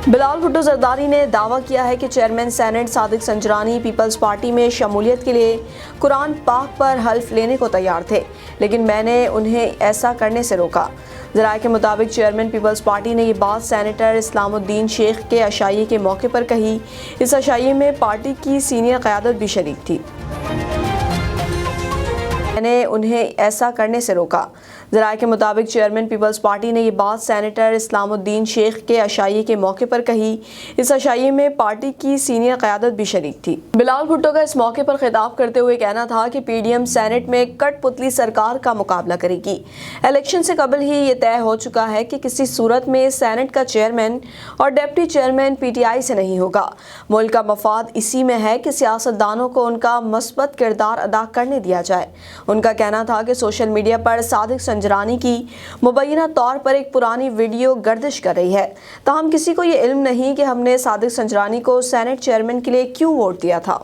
بلال بھٹو زرداری نے دعویٰ کیا ہے کہ chairman senate Sadiq Sanjrani Peoples party میں شمولیت کے لیے قرآن پاک پر حلف لینے کو تیار تھے، لیکن میں نے انہیں ایسا کرنے سے روکا۔ ذرائع کے مطابق چیئرمین پیپلز پارٹی نے یہ بات سینیٹر اسلام الدین شیخ کے عشائیے کے موقع پر کہی۔ اس عشائیے میں پارٹی کی سینئر قیادت بھی شریک تھی۔ میں نے انہیں ایسا کرنے سے روکا۔ ذرائع کے مطابق چیئرمین پیپلز پارٹی نے یہ بات سینیٹر اسلام الدین شیخ کے عشائیے کے موقع پر کہی۔ اس عشائیے میں پارٹی کی سینئر قیادت بھی شریک تھی۔ بلال بھٹو کا اس موقع پر خطاب کرتے ہوئے کہنا تھا کہ پی ڈی ایم سینٹ میں کٹ پتلی سرکار کا مقابلہ کرے گی۔ الیکشن سے قبل ہی یہ طے ہو چکا ہے کہ کسی صورت میں سینٹ کا چیئرمین اور deputy chairman P T I سے نہیں ہوگا۔ ملک کا مفاد اسی میں ہے کہ سیاستدانوں کو ان کا مثبت کردار ادا کرنے دیا جائے۔ ان کا کہنا تھا کہ سوشل میڈیا پر صادق سنجرانی کی مبینہ طور پر ایک پرانی ویڈیو گردش کر رہی ہے، تاہم کسی کو یہ علم نہیں کہ ہم نے صادق سنجرانی کو سینٹ چیئرمین کے لیے کیوں ووٹ دیا تھا۔